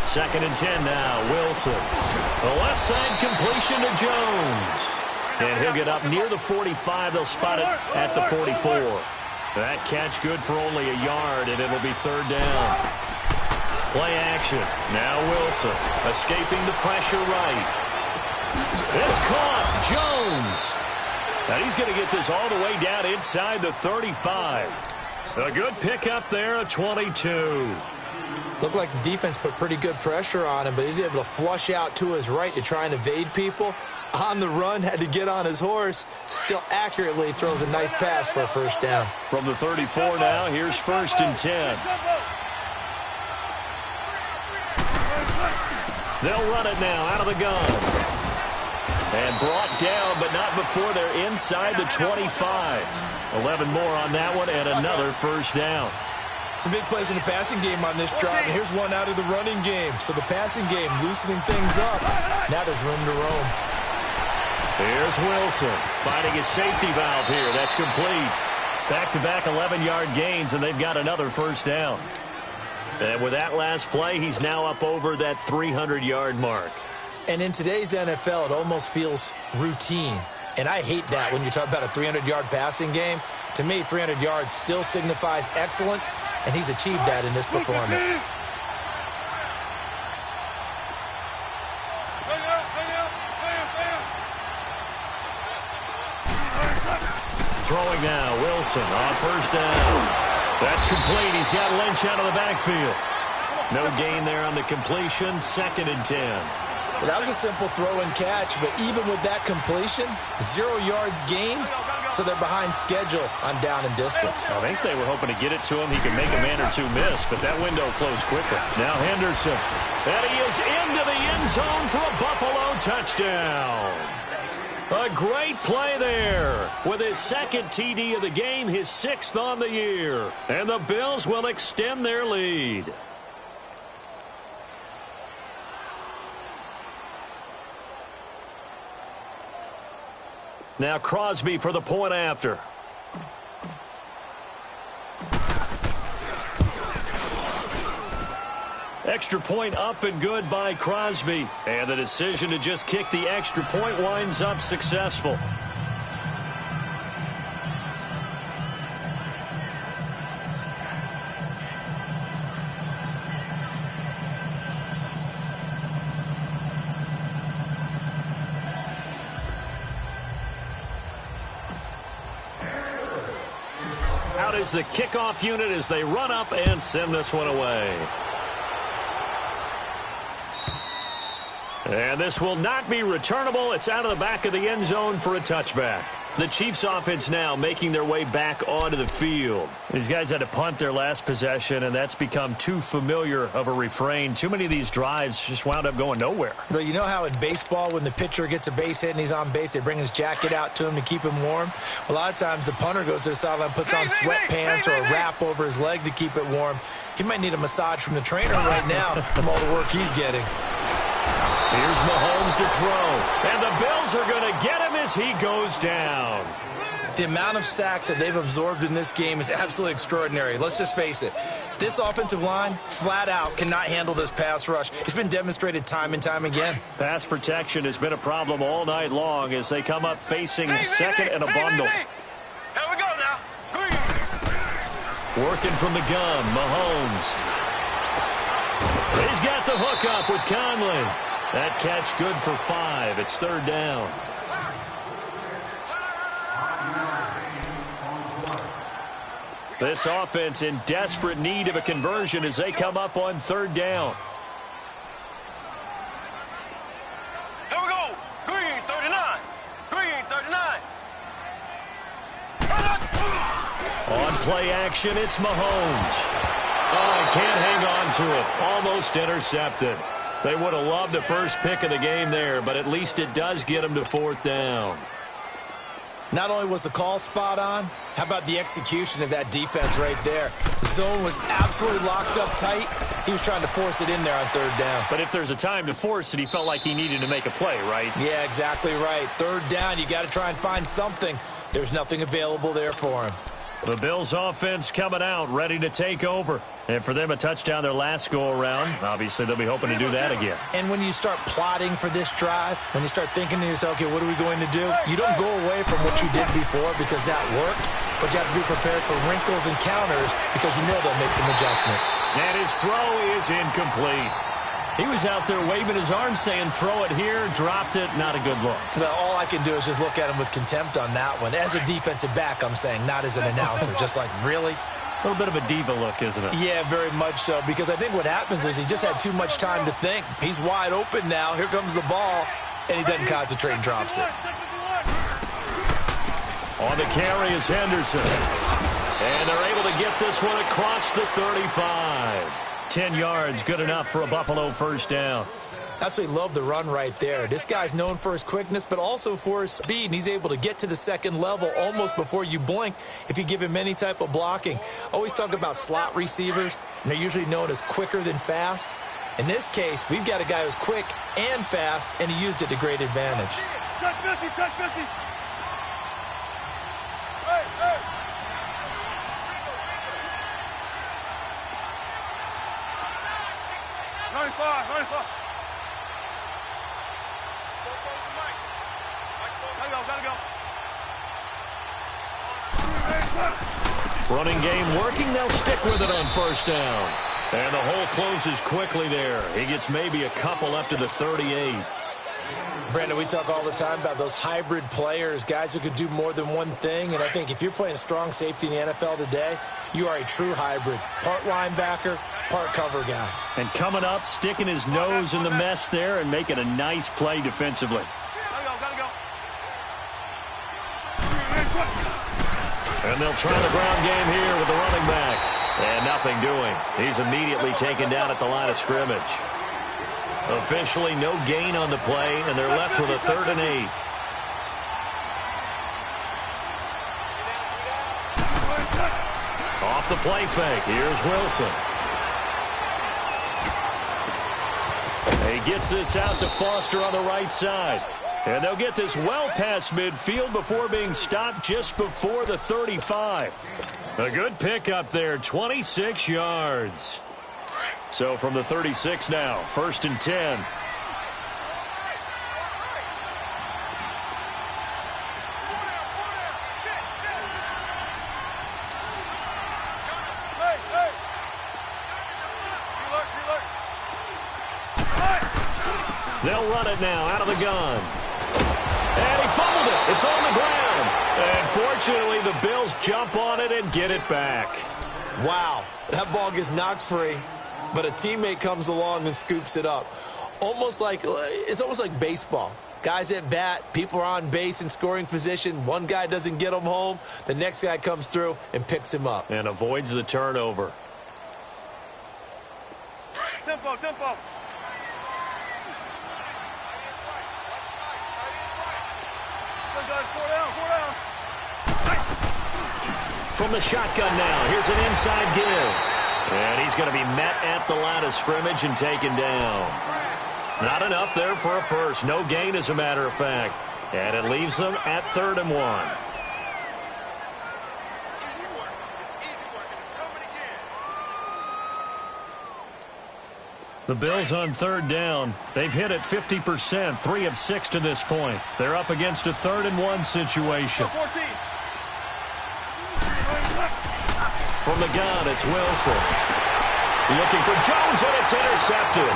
Second and 10 now. Wilson. The left side completion to Jones. And he'll get up near the 45. They'll spot it at the 44. That catch good for only a yard, and it'll be 3rd down. Play action. Now Wilson escaping the pressure right. It's caught. Jones. And he's going to get this all the way down inside the 35. A good pickup there at 22. Looked like the defense put pretty good pressure on him, but he's able to flush out to his right to try and evade people. On the run, had to get on his horse. Still accurately throws a nice pass for a 1st down. From the 34 now, here's 1st and 10. They'll run it now out of the gun. And brought down, but not before they're inside the 25. 11 more on that one, and another 1st down. Some big plays in the passing game on this drive, and here's one out of the running game. So the passing game loosening things up. Now there's room to roam. Here's Wilson finding his safety valve here. That's complete. Back-to-back 11-yard gains, and they've got another first down. And with that last play, he's now up over that 300-yard mark. And in today's NFL, it almost feels routine. And I hate that when you talk about a 300-yard passing game. To me, 300 yards still signifies excellence, and he's achieved that in this performance. Throwing now, Wilson on first down. That's complete. He's got Lynch out of the backfield. No gain there on the completion. 2nd and 10. Well, that was a simple throw and catch, but even with that completion, 0 yards gained, so they're behind schedule on down and distance. I think they were hoping to get it to him. He could make a man or two miss, but that window closed quickly. Now Henderson. And he is into the end zone for a Buffalo touchdown. A great play there with his 2nd TD of the game, his 6th on the year. And the Bills will extend their lead. Now Crosby for the point after. Extra point up and good by Crosby. And the decision to just kick the extra point winds up successful. Out is the kickoff unit as they run up and send this one away. And this will not be returnable. It's out of the back of the end zone for a touchback. The Chiefs offense now making their way back onto the field. These guys had to punt their last possession, and that's become too familiar of a refrain. Too many of these drives just wound up going nowhere. Well, you know how in baseball when the pitcher gets a base hit and he's on base, they bring his jacket out to him to keep him warm? A lot of times the punter goes to the sideline, puts on sweatpants or a wrap over his leg to keep it warm. He might need a massage from the trainer right now from all the work he's getting. Here's Mahomes to throw. And the Bills are going to get him as he goes down. The amount of sacks that they've absorbed in this game is absolutely extraordinary. Let's just face it. This offensive line, flat out, cannot handle this pass rush. It's been demonstrated time and time again. Pass protection has been a problem all night long as they come up facing second and a bundle. Here we go now. Working from the gun, Mahomes. He's got the hook up with Conley. That catch good for 5. It's 3rd down. This offense in desperate need of a conversion as they come up on 3rd down. Here we go. Green 39. Green 39. On play action, it's Mahomes. Oh, can't hang on to it. Almost intercepted. They would have loved the first pick of the game there, but at least it does get them to 4th down. Not only was the call spot on, how about the execution of that defense right there? The zone was absolutely locked up tight. He was trying to force it in there on 3rd down. But if there's a time to force it, he felt like he needed to make a play, right? Yeah, exactly right. 3rd down, you got to try and find something. There's nothing available there for him. The Bills offense coming out, ready to take over. And for them, a touchdown their last go-around. Obviously, they'll be hoping to do that again. And when you start plotting for this drive, when you start thinking to yourself, okay, what are we going to do? You don't go away from what you did before because that worked, but you have to be prepared for wrinkles and counters because you know they'll make some adjustments. And his throw is incomplete. He was out there waving his arms saying, throw it here, dropped it, not a good look. Well, all I can do is just look at him with contempt on that one. As a defensive back, I'm saying, not as an announcer. Just like, really? A little bit of a diva look, isn't it? Yeah, very much so, because I think what happens is he just had too much time to think. He's wide open now. Here comes the ball, and he doesn't concentrate and drops it. On the carry is Henderson. And they're able to get this one across the 35. 10 yards, good enough for a Buffalo first down. Absolutely love the run right there. This guy's known for his quickness, but also for his speed, and he's able to get to the 2nd level almost before you blink if you give him any type of blocking. Always talk about slot receivers, and they're usually known as quicker than fast. In this case, we've got a guy who's quick and fast, and he used it to great advantage. Check 50, check 50. Hey, hey. 95, 95. Gotta go. Running game working. They'll stick with it on first down. And the hole closes quickly there. He gets maybe a couple up to the 38. Brandon, we talk all the time about those hybrid players, guys who could do more than one thing. And I think if you're playing strong safety in the NFL today, you are a true hybrid. Part linebacker, part cover guy. And coming up, sticking his nose in the mess there and making a nice play defensively. Gotta go. And they'll try the ground game here with the running back. And nothing doing. He's immediately taken down at the line of scrimmage. Officially no gain on the play, and they're left with a 3rd and 8. Off the play fake. Here's Wilson. He gets this out to Foster on the right side. And they'll get this well past midfield before being stopped just before the 35. A good pickup there, 26 yards. So from the 36 now, 1st and 10. They'll run it now out of the gun. And he fumbled it. It's on the ground. And fortunately, the Bills jump on it and get it back. Wow, that ball gets knocked free, but a teammate comes along and scoops it up. It's almost like baseball. Guys at bat, people are on base in scoring position. One guy doesn't get him home. The next guy comes through and picks him up. And avoids the turnover. Tempo. Four down. From the shotgun now, here's an inside give. And he's going to be met at the line of scrimmage and taken down. Not enough there for a first. No gain, as a matter of fact. And it leaves them at 3rd and 1. The Bills on 3rd down. They've hit it 50%, 3 of 6 to this point. They're up against a 3rd and 1 situation. 14. From the gun, it's Wilson. Looking for Jones, and it's intercepted.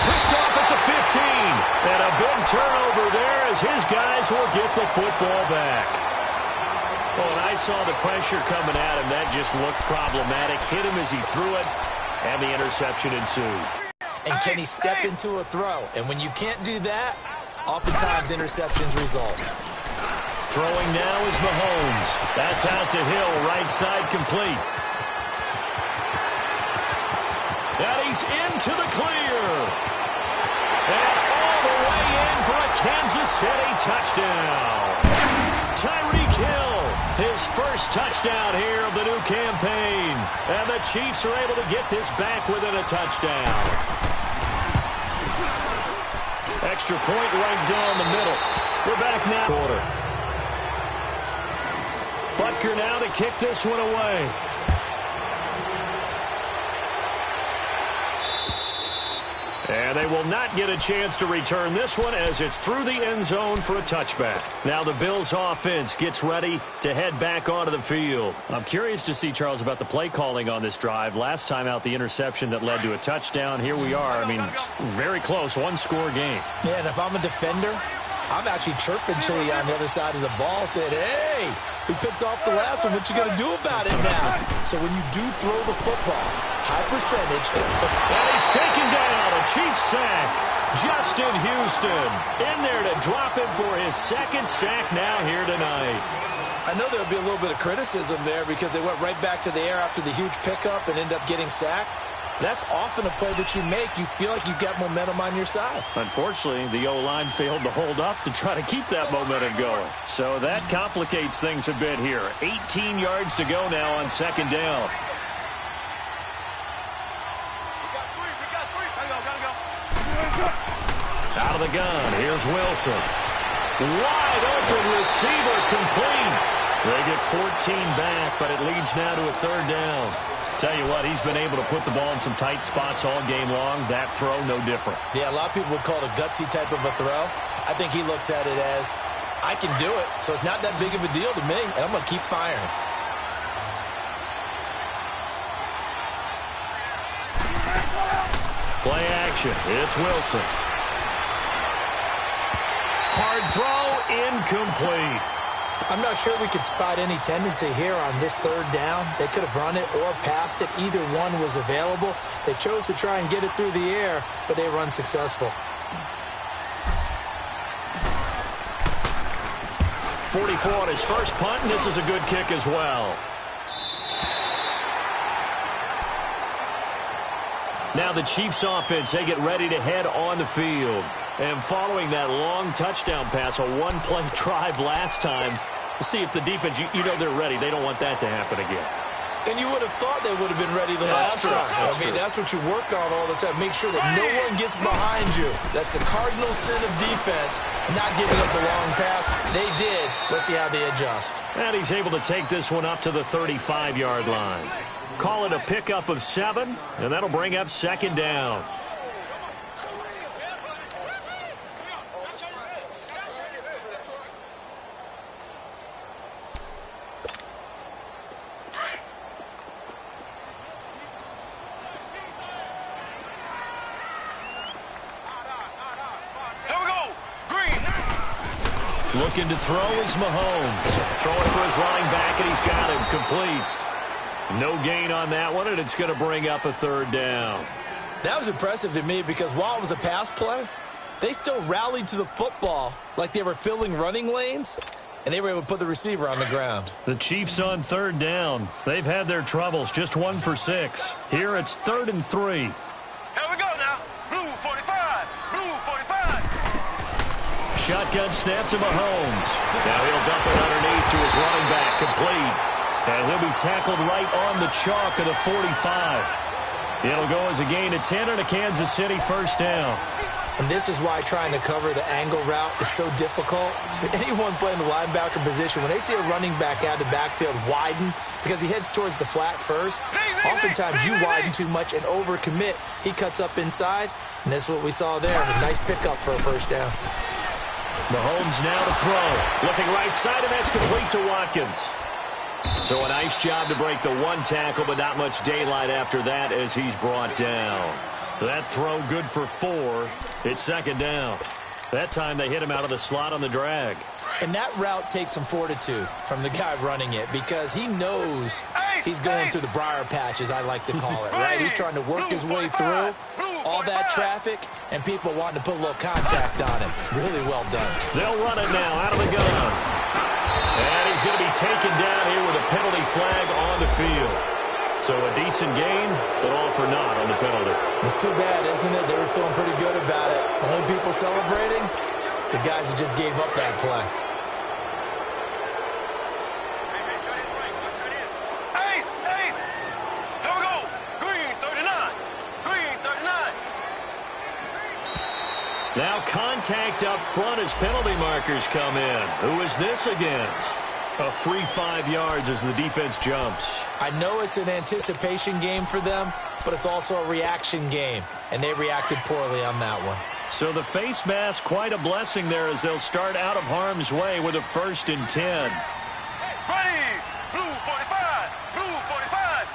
Picked off at the 15. And a big turnover there as his guys will get the football back. Oh, and I saw the pressure coming at him. That just looked problematic. Hit him as he threw it. And the interception ensued. And can he step into a throw? And when you can't do that, oftentimes interceptions result. Throwing now is Mahomes. That's out to Hill, right side complete. And he's into the clear. And all the way in for a Kansas City touchdown. Tyreek Hill, his first touchdown here of the new campaign. And the Chiefs are able to get this back within a touchdown. Extra point right down the middle. We're back now. Quarter. Butker now to kick this one away. And they will not get a chance to return this one as it's through the end zone for a touchback. Now the Bills offense gets ready to head back onto the field. I'm curious to see, Charles, about the play calling on this drive. Last time out, the interception that led to a touchdown. Here we are. I mean, very close, one-score game. Yeah, and if I'm a defender, I'm actually chirping Chili on the other side of the ball, saying, hey, we picked off the last one. What you going to do about it now? So when you do throw the football, high percentage. And he's taken down. A Chiefs sack. Justin Houston in there to drop him for his 2nd sack now here tonight. I know there'll be a little bit of criticism there because they went right back to the air after the huge pickup and ended up getting sacked. That's often a play that you make. You feel like you've got momentum on your side. Unfortunately, the O-line failed to hold up to try to keep that momentum going. So that complicates things a bit here. 18 yards to go now on 2nd down. We got three. Gotta go. Out of the gun, here's Wilson. Wide open receiver, complete. They get 14 back, but it leads now to a third down. Tell you what, he's been able to put the ball in some tight spots all game long. That throw, no different. Yeah, a lot of people would call it a gutsy type of a throw. I think he looks at it as, I can do it, so it's not that big of a deal to me, and I'm going to keep firing. Play action. It's Wilson. Hard throw, incomplete. I'm not sure we could spot any tendency here on this third down. They could have run it or passed it. Either one was available. They chose to try and get it through the air, but they were unsuccessful. 44 on his first punt, and this is a good kick as well. Now the Chiefs offense, they get ready to head on the field. And following that long touchdown pass, a one-play drive last time, we'll see if the defense, you know they're ready. They don't want that to happen again. And you would have thought they would have been ready the last time. I mean, that's what you work on all the time. Make sure that no one gets behind you. That's the cardinal sin of defense, not giving up the long pass. They did. Let's see how they adjust. And he's able to take this one up to the 35-yard line. Call it a pickup of 7, and that'll bring up second down. Looking to throw is Mahomes. Throwing for his running back, and he's got him complete. No gain on that one, and it's going to bring up a third down. That was impressive to me because while it was a pass play, they still rallied to the football like they were filling running lanes, and they were able to put the receiver on the ground. The Chiefs on third down. They've had their troubles, just 1 for 6. Here it's 3rd and 3. Here we go now. Blue 45. Blue 45. Shotgun snap to Mahomes. Now he'll dump it underneath to his running back, complete. And he'll be tackled right on the chalk of the 45. It'll go as a gain of 10 and a Kansas City first down. And this is why trying to cover the angle route is so difficult. Anyone playing the linebacker position, when they see a running back out of the backfield widen, because he heads towards the flat first, oftentimes you widen too much and overcommit. He cuts up inside, and that's what we saw there. A nice pickup for a first down. Mahomes now to throw. Looking right side, and that's complete to Watkins. So a nice job to break the one tackle, but not much daylight after that as he's brought down. That throw good for 4. It's second down. That time they hit him out of the slot on the drag. And that route takes some fortitude from the guy running it because he knows he's going through the briar patch, as I like to call it, right? He's trying to work his way through all that traffic and people wanting to put a little contact on him. Really well done. They'll run it now out of the gun. And he's going to be taken down here with a penalty flag on the field. So a decent gain, but all for naught on the penalty. It's too bad, isn't it? They were feeling pretty good about it. Only people celebrating, the guys who just gave up that play. Ace! Ace! Here we go. Green 39. Green 39. Now contact up front as penalty markers come in. Who is this against? A free 5 yards as the defense jumps. I know it's an anticipation game for them, but it's also a reaction game, and they reacted poorly on that one. So the face mask, quite a blessing there as they'll start out of harm's way with a 1st and 10. Ready! Blue 45. Blue 45.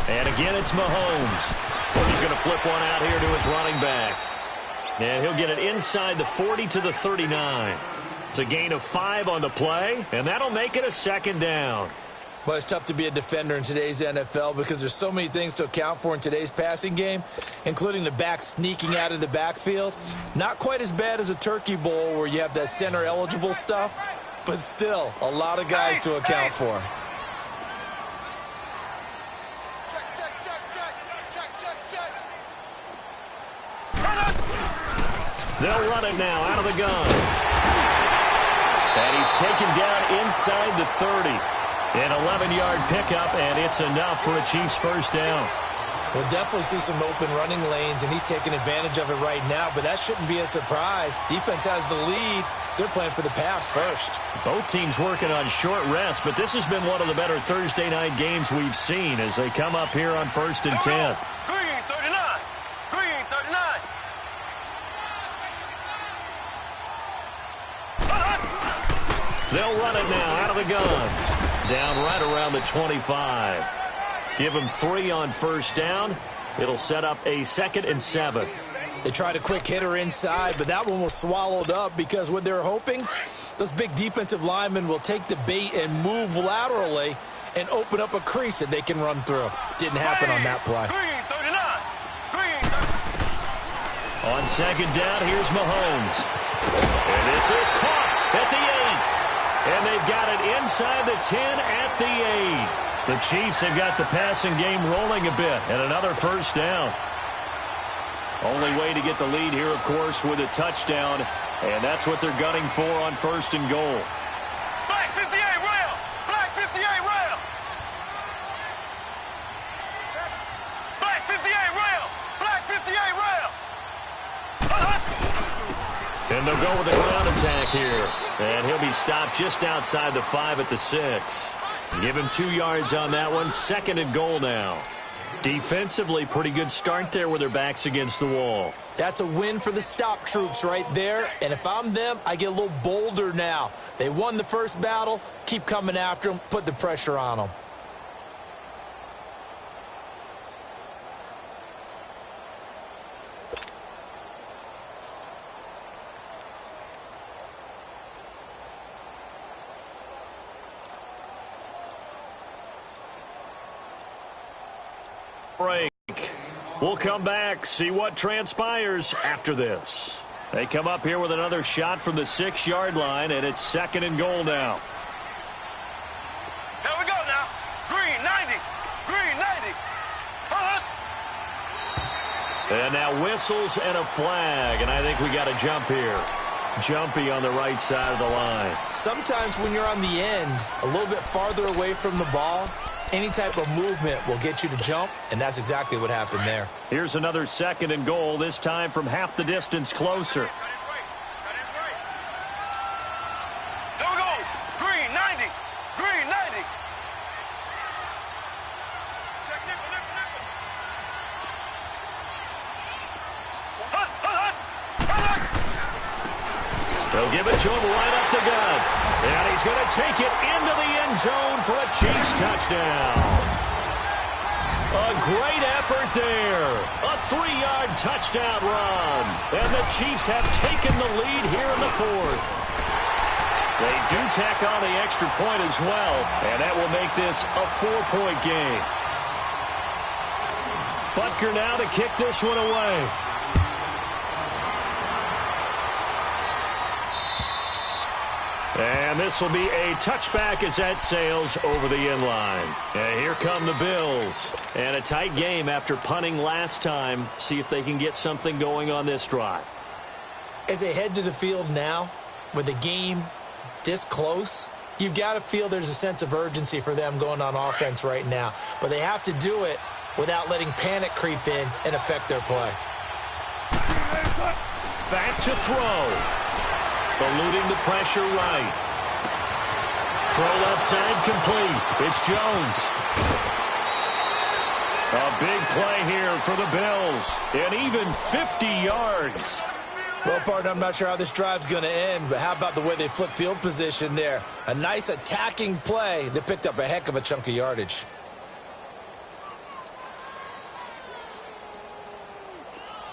And again, it's Mahomes. He's going to flip one out here to his running back. And he'll get it inside the 40 to the 39. It's a gain of 5 on the play, and that'll make it a second down. Well, it's tough to be a defender in today's NFL because there's so many things to account for in today's passing game, including the back sneaking out of the backfield. Not quite as bad as a turkey bowl where you have that center-eligible stuff, but still a lot of guys to account for. They'll run it now out of the gun. And he's taken down inside the 30. An 11-yard pickup, and it's enough for a Chiefs first down. We'll definitely see some open running lanes, and he's taking advantage of it right now, but that shouldn't be a surprise. Defense has the lead. They're playing for the pass first. Both teams working on short rest, but this has been one of the better Thursday night games we've seen as they come up here on 1st and 10. Green 39. Green 39. They'll run it now out of the gun. Down right around the 25. Give them 3 on 1st down. It'll set up a 2nd and 7. They tried a quick hitter inside, but that one was swallowed up because what they're hoping, those big defensive linemen will take the bait and move laterally and open up a crease that they can run through. Didn't happen on that play. Green 39. Green 39. On 2nd down, here's Mahomes. And this is caught at the 8. And they've got it inside the 10 at the 8. The Chiefs have got the passing game rolling a bit, and another 1st down. Only way to get the lead here, of course, with a touchdown, and that's what they're gunning for on 1st and goal. Black 58 rail. Black 58 rail. Black 58 rail. Black 58 rail. And they'll go with the ground attack here. And he'll be stopped just outside the 5 at the 6. Give him 2 yards on that one. 2nd and goal now. Defensively, pretty good start there with their backs against the wall. That's a win for the stop troops right there. And if I'm them, I get a little bolder now. They won the first battle. Keep coming after them. Put the pressure on them. Break. We'll come back, see what transpires after this. They come up here with another shot from the 6-yard line, and it's 2nd and goal now. Here we go now. Green 90. Green 90. And now whistles and a flag, and I think we got a jump here. Jumpy on the right side of the line. Sometimes when you're on the end, a little bit farther away from the ball, any type of movement will get you to jump, and that's exactly what happened there. Here's another 2nd and goal, this time from half the distance closer. Here we go. Green 90. Green 90. Check nickel, nickel, nickel. They'll give it to him right up the gut. And he's going to take it into the end zone for a Chiefs touchdown. A great effort there. A 3-yard touchdown run. And the Chiefs have taken the lead here in the 4th. They do tack on the extra point as well. And that will make this a 4-point game. Butker now to kick this one away. And this will be a touchback as that sails over the end line. And here come the Bills. And a tight game after punting last time. See if they can get something going on this drive. As they head to the field now, with the game this close, you've got to feel there's a sense of urgency for them going on offense right now. But they have to do it without letting panic creep in and affect their play. Back to throw. Eluding the pressure right. Throw left side complete. It's Jones. A big play here for the Bills. And even 50 yards. Well, partner, I'm not sure how this drive's going to end, but how about the way they flip field position there? A nice attacking play that picked up a heck of a chunk of yardage.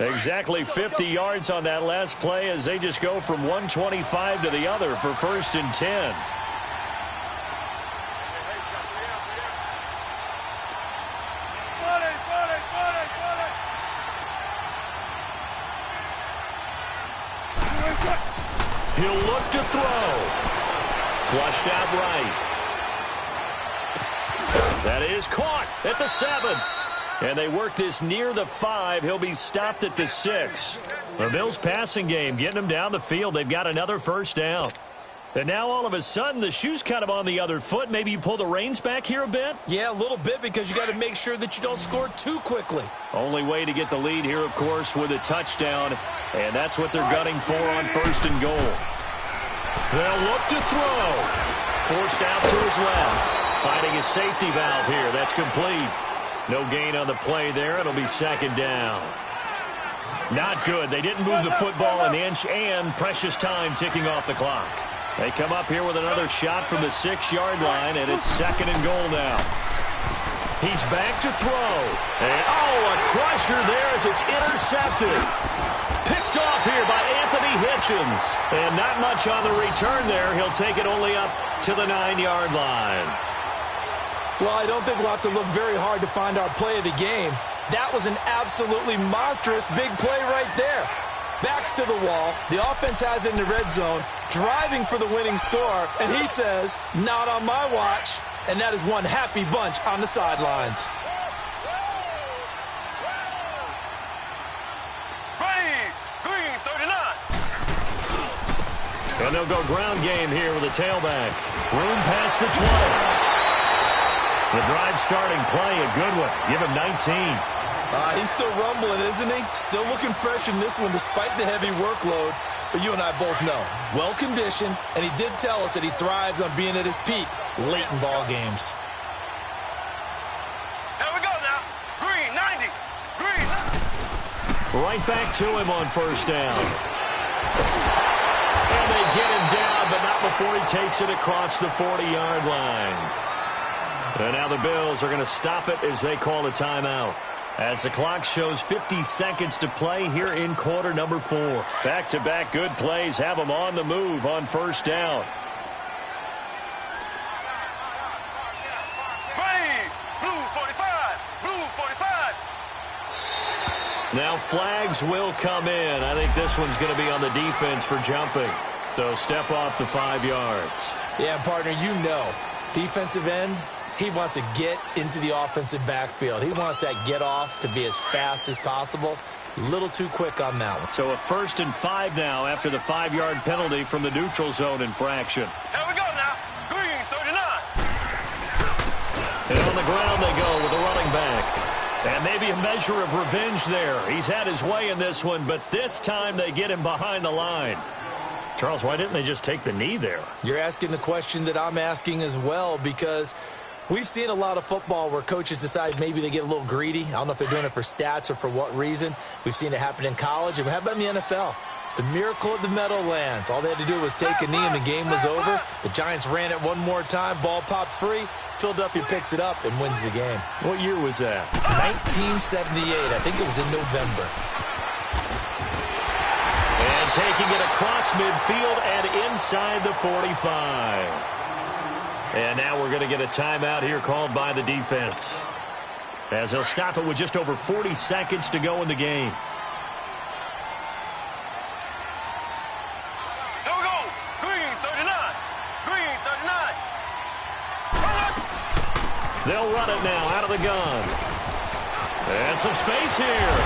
Exactly 50 yards on that last play as they just go from 125 to the other for 1st and 10. He'll look to throw. Flushed out right. That is caught at the 7. And they work this near the 5. He'll be stopped at the 6. The Bills passing game getting them down the field. They've got another 1st down. And now all of a sudden the shoe's kind of on the other foot. Maybe you pull the reins back here a bit? Yeah, a little bit, because you got to make sure that you don't score too quickly. Only way to get the lead here, of course, with a touchdown. And that's what they're gunning for on 1st and goal. They'll look to throw. Forced out to his left. Finding his safety valve here. That's complete. No gain on the play there. It'll be 2nd down. Not good. They didn't move the football an inch, and precious time ticking off the clock. They come up here with another shot from the 6-yard line, and it's 2nd and goal now. He's back to throw. And, a crusher there as it's intercepted. Picked off here by Anthony Hitchens. And not much on the return there. He'll take it only up to the 9-yard line. Well, I don't think we'll have to look very hard to find our play of the game. That was an absolutely monstrous big play right there. Backs to the wall. The offense has it in the red zone, driving for the winning score, and he says, not on my watch. And that is one happy bunch on the sidelines. Green 39. And they'll go ground game here with a tailback. Room past the 20. The drive starting play, a good one. Give him 19. He's still rumbling, isn't he? Still looking fresh in this one despite the heavy workload. But you and I both know, well-conditioned, and he did tell us that he thrives on being at his peak late in ball games. Here we go now. Green 90. Green. Right back to him on 1st down. And they get him down, but not before he takes it across the 40-yard line. And now the Bills are going to stop it as they call a timeout. As the clock shows 50 seconds to play here in quarter number 4. Back-to-back good plays have them on the move on 1st down. Green. Blue 45. Blue 45. Now flags will come in. I think this one's going to be on the defense for jumping. So step off the 5 yards. Yeah, partner, you know, defensive end, he wants to get into the offensive backfield. He wants that get off to be as fast as possible. A little too quick on that one. So a 1st and 5 now after the 5-yard penalty from the neutral zone infraction. Here we go now. Green 39. And on the ground they go with the running back. And maybe a measure of revenge there. He's had his way in this one, but this time they get him behind the line. Charles, why didn't they just take the knee there? You're asking the question that I'm asking as well, because we've seen a lot of football where coaches decide maybe they get a little greedy. I don't know if they're doing it for stats or for what reason. We've seen it happen in college. And how about in the NFL? The miracle of the Meadowlands. All they had to do was take a knee and the game was over. The Giants ran it one more time. Ball popped free. Philadelphia picks it up and wins the game. What year was that? 1978. I think it was in November. And taking it across midfield and inside the 45. And now we're going to get a timeout here called by the defense, as they'll stop it with just over 40 seconds to go in the game. Here we go. Green 39. Green 39. They'll run it now out of the gun. And some space here.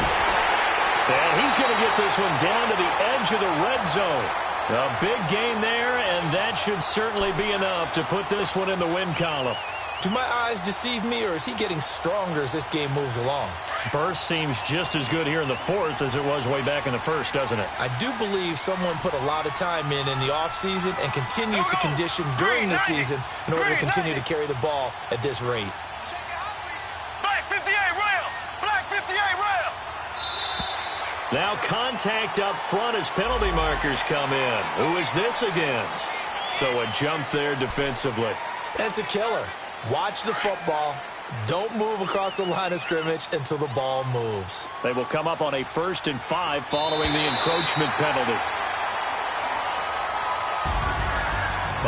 And he's going to get this one down to the edge of the red zone. A big gain there, and that should certainly be enough to put this one in the win column. Do my eyes deceive me, or is he getting stronger as this game moves along? Burst seems just as good here in the 4th as it was way back in the 1st, doesn't it? I do believe someone put a lot of time in the offseason and continues to condition during the season in order to continue to carry the ball at this rate. Black 58 rail. Black 58 rail. Now contact up front as penalty markers come in. Who is this against? So a jump there defensively. That's a killer. Watch the football. Don't move across the line of scrimmage until the ball moves. They will come up on a 1st and 5 following the encroachment penalty.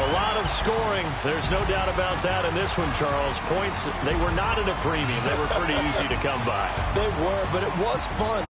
A lot of scoring. There's no doubt about that in this one, Charles. Points, they were not at a premium. They were pretty easy to come by. They were, but it was fun.